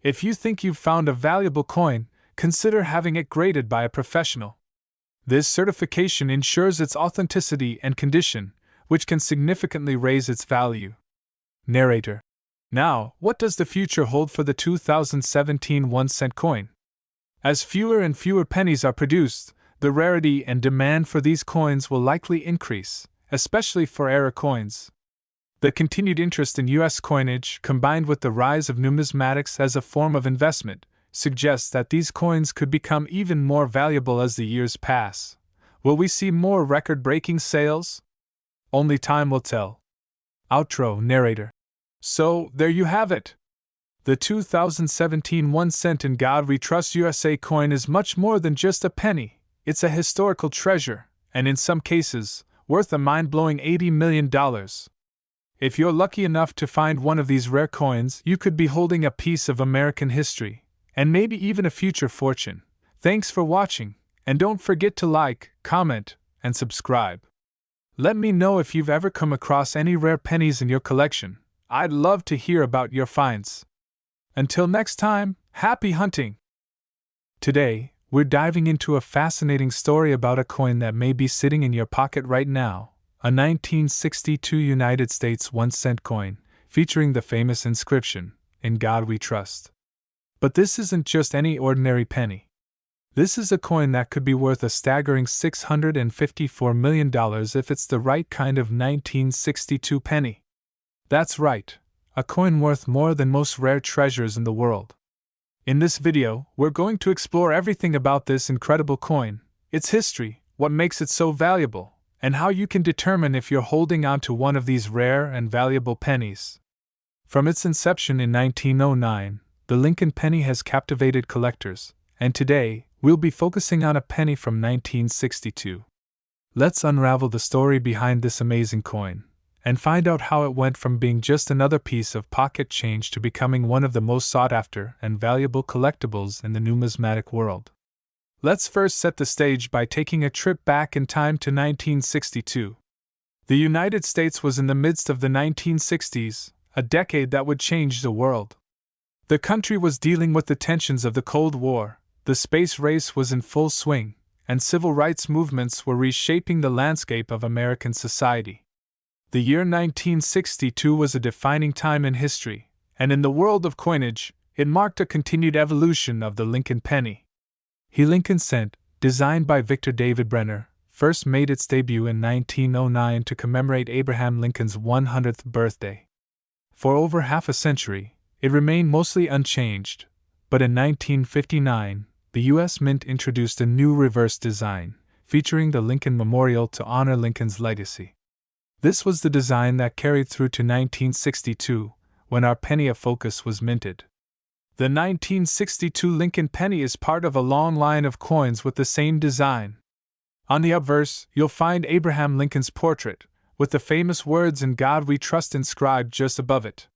If you think you've found a valuable coin, consider having it graded by a professional. This certification ensures its authenticity and condition, which can significantly raise its value. Narrator. Now, what does the future hold for the 2017 1-cent coin? As fewer and fewer pennies are produced, the rarity and demand for these coins will likely increase, especially for error coins. The continued interest in U.S. coinage, combined with the rise of numismatics as a form of investment, suggests that these coins could become even more valuable as the years pass. Will we see more record-breaking sales? Only time will tell. Outro. Narrator. So, there you have it. The 2017 1-cent In God We Trust USA coin is much more than just a penny. It's a historical treasure, and in some cases, worth a mind-blowing $80 million. If you're lucky enough to find one of these rare coins, you could be holding a piece of American history, and maybe even a future fortune. Thanks for watching, and don't forget to like, comment, and subscribe. Let me know if you've ever come across any rare pennies in your collection. I'd love to hear about your finds. Until next time, happy hunting! Today, we're diving into a fascinating story about a coin that may be sitting in your pocket right now, a 1962 United States 1-cent coin, featuring the famous inscription, "In God We Trust." But this isn't just any ordinary penny. This is a coin that could be worth a staggering $654 million if it's the right kind of 1962 penny. That's right, a coin worth more than most rare treasures in the world. In this video, we're going to explore everything about this incredible coin, its history, what makes it so valuable, and how you can determine if you're holding on to one of these rare and valuable pennies. From its inception in 1909, the Lincoln penny has captivated collectors, and today, we'll be focusing on a penny from 1962. Let's unravel the story behind this amazing coin, and find out how it went from being just another piece of pocket change to becoming one of the most sought-after and valuable collectibles in the numismatic world. Let's first set the stage by taking a trip back in time to 1962. The United States was in the midst of the 1960s, a decade that would change the world. The country was dealing with the tensions of the Cold War, the space race was in full swing, and civil rights movements were reshaping the landscape of American society. The year 1962 was a defining time in history, and in the world of coinage, it marked a continued evolution of the Lincoln penny. Lincoln cent, designed by Victor David Brenner, first made its debut in 1909 to commemorate Abraham Lincoln's 100th birthday. For over half a century, it remained mostly unchanged, but in 1959, the U.S. Mint introduced a new reverse design, featuring the Lincoln Memorial to honor Lincoln's legacy. This was the design that carried through to 1962, when our penny of focus was minted. The 1962 Lincoln penny is part of a long line of coins with the same design. On the obverse, you'll find Abraham Lincoln's portrait, with the famous words "In God We Trust" inscribed just above it.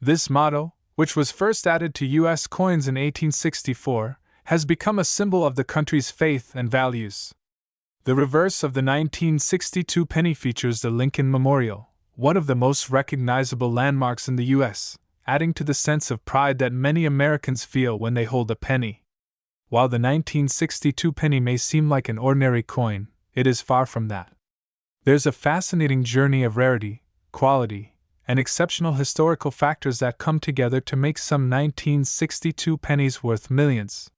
This motto, which was first added to U.S. coins in 1864, has become a symbol of the country's faith and values. The reverse of the 1962 penny features the Lincoln Memorial, one of the most recognizable landmarks in the U.S., adding to the sense of pride that many Americans feel when they hold a penny. While the 1962 penny may seem like an ordinary coin, it is far from that. There's a fascinating journey of rarity, quality, and exceptional historical factors that come together to make some 1962 pennies worth millions.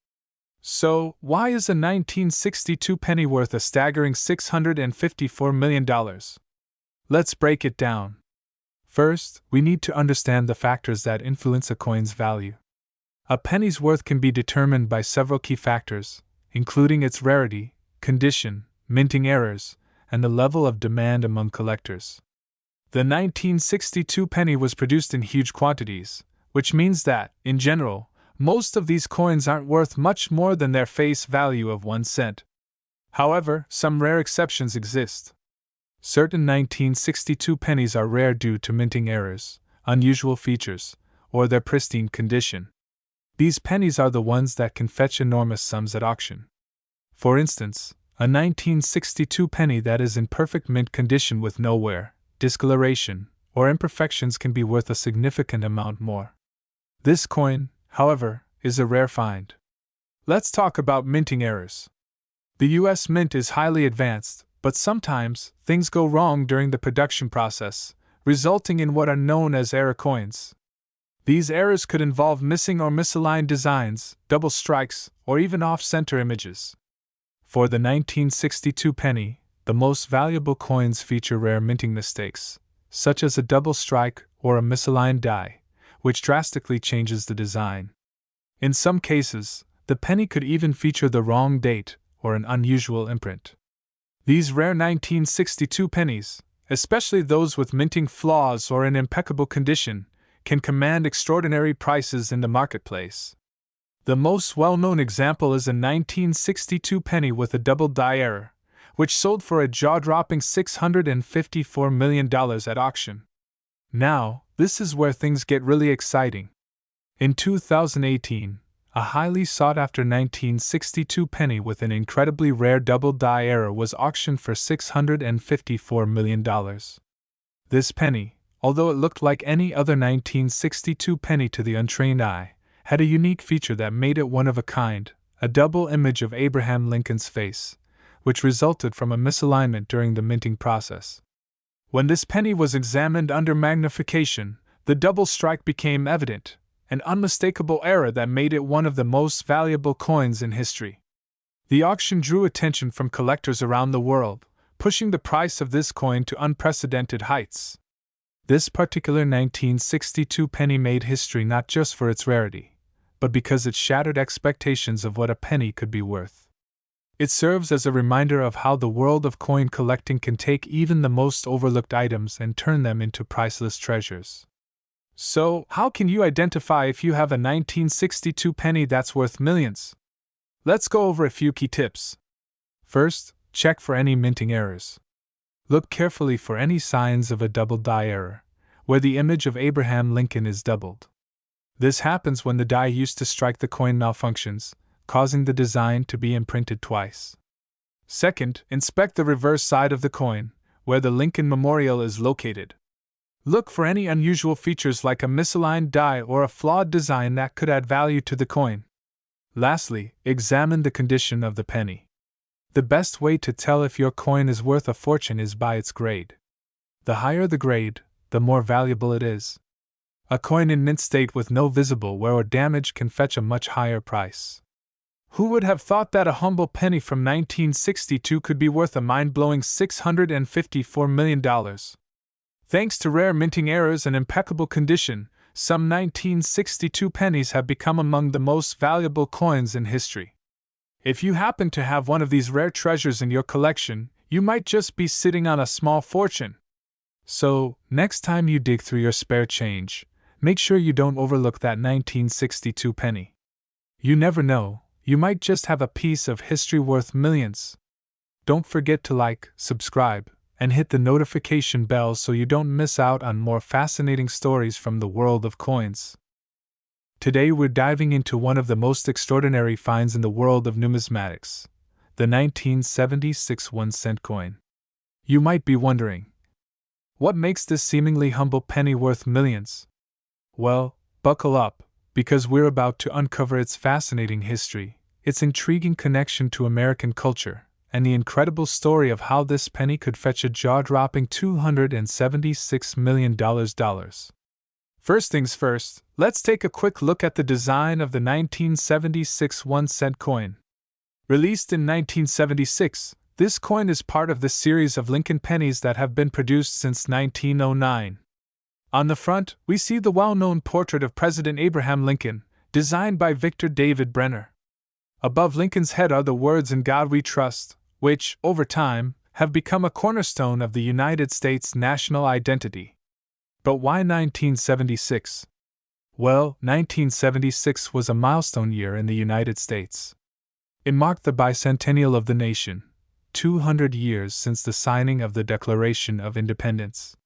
So, why is a 1962 penny worth a staggering $654 million? Let's break it down. First, we need to understand the factors that influence a coin's value. A penny's worth can be determined by several key factors, including its rarity, condition, minting errors, and the level of demand among collectors. The 1962 penny was produced in huge quantities, which means that, in general, most of these coins aren't worth much more than their face value of 1 cent. However, some rare exceptions exist. Certain 1962 pennies are rare due to minting errors, unusual features, or their pristine condition. These pennies are the ones that can fetch enormous sums at auction. For instance, a 1962 penny that is in perfect mint condition with no wear, discoloration, or imperfections can be worth a significant amount more. This coin, however, is a rare find. Let's talk about minting errors. The U.S. Mint is highly advanced, but sometimes things go wrong during the production process, resulting in what are known as error coins. These errors could involve missing or misaligned designs, double strikes, or even off-center images. For the 1962 penny, the most valuable coins feature rare minting mistakes, such as a double strike or a misaligned die, which drastically changes the design. In some cases, the penny could even feature the wrong date or an unusual imprint. These rare 1962 pennies, especially those with minting flaws or in impeccable condition, can command extraordinary prices in the marketplace. The most well-known example is a 1962 penny with a double die error, which sold for a jaw-dropping $654 million at auction. Now, this is where things get really exciting. In 2018, a highly sought-after 1962 penny with an incredibly rare double die error was auctioned for $654 million. This penny, although it looked like any other 1962 penny to the untrained eye, had a unique feature that made it one of a kind, a double image of Abraham Lincoln's face, which resulted from a misalignment during the minting process. When this penny was examined under magnification, the double strike became evident, an unmistakable error that made it one of the most valuable coins in history. The auction drew attention from collectors around the world, pushing the price of this coin to unprecedented heights. This particular 1962 penny made history not just for its rarity, but because it shattered expectations of what a penny could be worth. It serves as a reminder of how the world of coin collecting can take even the most overlooked items and turn them into priceless treasures. So, how can you identify if you have a 1962 penny that's worth millions? Let's go over a few key tips. First, check for any minting errors. Look carefully for any signs of a double die error, where the image of Abraham Lincoln is doubled. This happens when the die used to strike the coin malfunctions, causing the design to be imprinted twice. Second, inspect the reverse side of the coin, where the Lincoln Memorial is located. Look for any unusual features like a misaligned die or a flawed design that could add value to the coin. Lastly, examine the condition of the penny. The best way to tell if your coin is worth a fortune is by its grade. The higher the grade, the more valuable it is. A coin in mint state with no visible wear or damage can fetch a much higher price. Who would have thought that a humble penny from 1962 could be worth a mind-blowing $654 million? Thanks to rare minting errors and impeccable condition, some 1962 pennies have become among the most valuable coins in history. If you happen to have one of these rare treasures in your collection, you might just be sitting on a small fortune. So, next time you dig through your spare change, make sure you don't overlook that 1962 penny. You never know, you might just have a piece of history worth millions. Don't forget to like, subscribe, and hit the notification bell so you don't miss out on more fascinating stories from the world of coins. Today we're diving into one of the most extraordinary finds in the world of numismatics, the 1976 1-cent coin. You might be wondering, what makes this seemingly humble penny worth millions? Well, buckle up, because we're about to uncover its fascinating history, its intriguing connection to American culture, and the incredible story of how this penny could fetch a jaw-dropping $276 million. First things first, let's take a quick look at the design of the 1976 1-cent coin. Released in 1976, this coin is part of the series of Lincoln pennies that have been produced since 1909. On the front, we see the well-known portrait of President Abraham Lincoln, designed by Victor David Brenner. Above Lincoln's head are the words "In God We Trust," which, over time, have become a cornerstone of the United States' national identity. But why 1976? Well, 1976 was a milestone year in the United States. It marked the bicentennial of the nation, 200 years since the signing of the Declaration of Independence.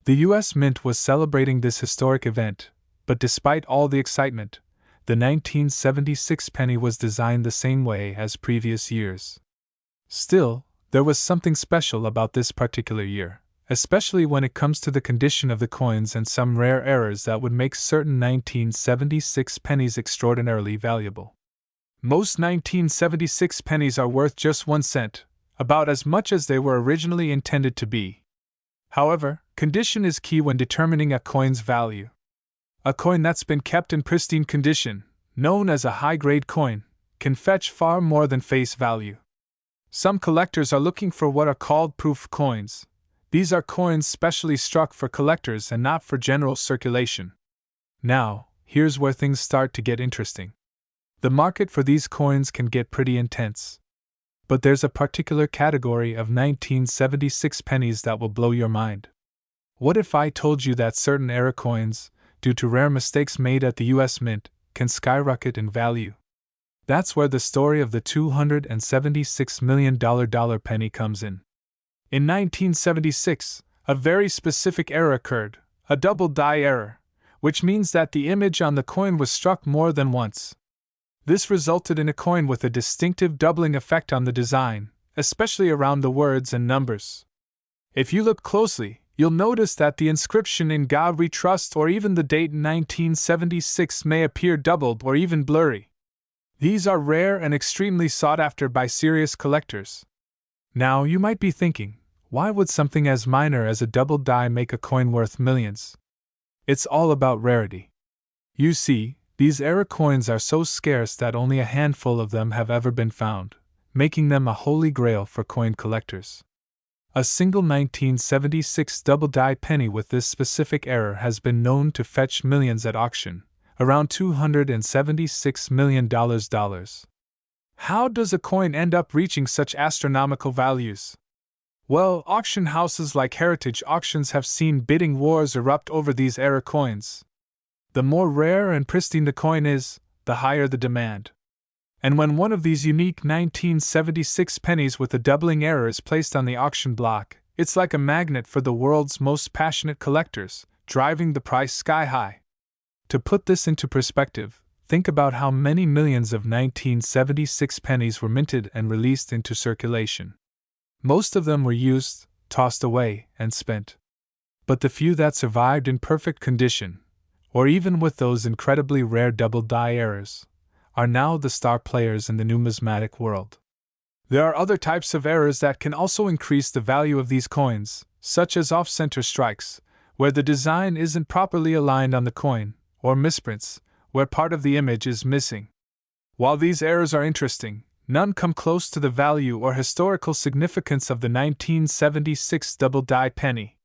The U.S. Mint was celebrating this historic event, but despite all the excitement, the 1976 penny was designed the same way as previous years. Still, there was something special about this particular year, especially when it comes to the condition of the coins and some rare errors that would make certain 1976 pennies extraordinarily valuable. Most 1976 pennies are worth just 1 cent, about as much as they were originally intended to be. However, condition is key when determining a coin's value. A coin that's been kept in pristine condition, known as a high-grade coin, can fetch far more than face value. Some collectors are looking for what are called proof coins. These are coins specially struck for collectors and not for general circulation. Now, here's where things start to get interesting. The market for these coins can get pretty intense. But there's a particular category of 1976 pennies that will blow your mind. What if I told you that certain error coins, due to rare mistakes made at the U.S. Mint, can skyrocket in value? That's where the story of the $276 million penny comes in. In 1976, a very specific error occurred, a double die error, which means that the image on the coin was struck more than once. This resulted in a coin with a distinctive doubling effect on the design, especially around the words and numbers. If you look closely, you'll notice that the inscription "In God We Trust" or even the date 1976 may appear doubled or even blurry. These are rare and extremely sought after by serious collectors. Now you might be thinking, why would something as minor as a double die make a coin worth millions? It's all about rarity. You see, these error coins are so scarce that only a handful of them have ever been found, making them a holy grail for coin collectors. A single 1976 double-die penny with this specific error has been known to fetch millions at auction, around $276 million. How does a coin end up reaching such astronomical values? Well, auction houses like Heritage Auctions have seen bidding wars erupt over these error coins. The more rare and pristine the coin is, the higher the demand. And when one of these unique 1976 pennies with a doubling error is placed on the auction block, it's like a magnet for the world's most passionate collectors, driving the price sky high. To put this into perspective, think about how many millions of 1976 pennies were minted and released into circulation. Most of them were used, tossed away, and spent. But the few that survived in perfect condition, or even with those incredibly rare double-die errors, are now the star players in the numismatic world. There are other types of errors that can also increase the value of these coins, such as off-center strikes, where the design isn't properly aligned on the coin, or misprints, where part of the image is missing. While these errors are interesting, none come close to the value or historical significance of the 1976 double-die penny.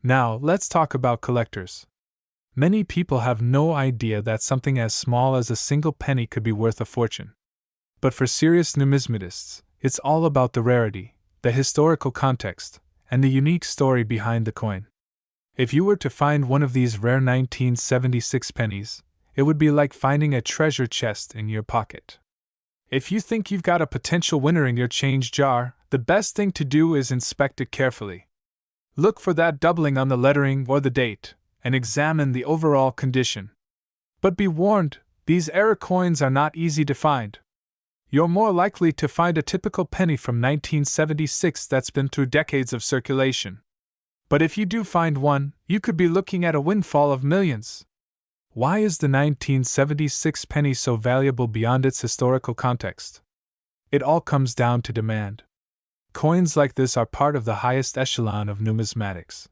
Now, let's talk about collectors. Many people have no idea that something as small as a single penny could be worth a fortune. But for serious numismatists, it's all about the rarity, the historical context, and the unique story behind the coin. If you were to find one of these rare 1976 pennies, it would be like finding a treasure chest in your pocket. If you think you've got a potential winner in your change jar, the best thing to do is inspect it carefully. Look for that doubling on the lettering or the date, and examine the overall condition. But be warned, these error coins are not easy to find. You're more likely to find a typical penny from 1976 that's been through decades of circulation. But if you do find one, you could be looking at a windfall of millions. Why is the 1976 penny so valuable beyond its historical context? It all comes down to demand. Coins like this are part of the highest echelon of numismatics.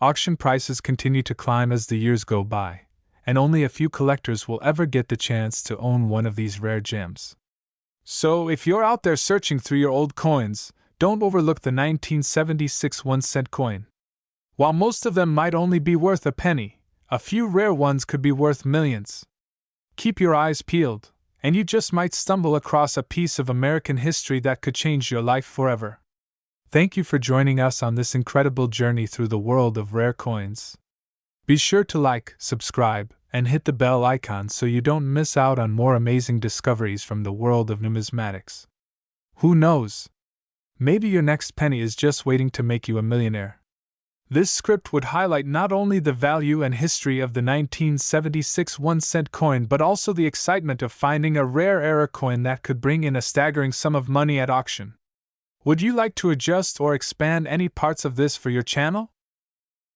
Auction prices continue to climb as the years go by, and only a few collectors will ever get the chance to own one of these rare gems. So, if you're out there searching through your old coins, don't overlook the 1976 1-cent coin. While most of them might only be worth a penny, a few rare ones could be worth millions. Keep your eyes peeled, and you just might stumble across a piece of American history that could change your life forever. Thank you for joining us on this incredible journey through the world of rare coins. Be sure to like, subscribe, and hit the bell icon so you don't miss out on more amazing discoveries from the world of numismatics. Who knows? Maybe your next penny is just waiting to make you a millionaire. This script would highlight not only the value and history of the 1976 1-cent coin but also the excitement of finding a rare error coin that could bring in a staggering sum of money at auction. Would you like to adjust or expand any parts of this for your channel?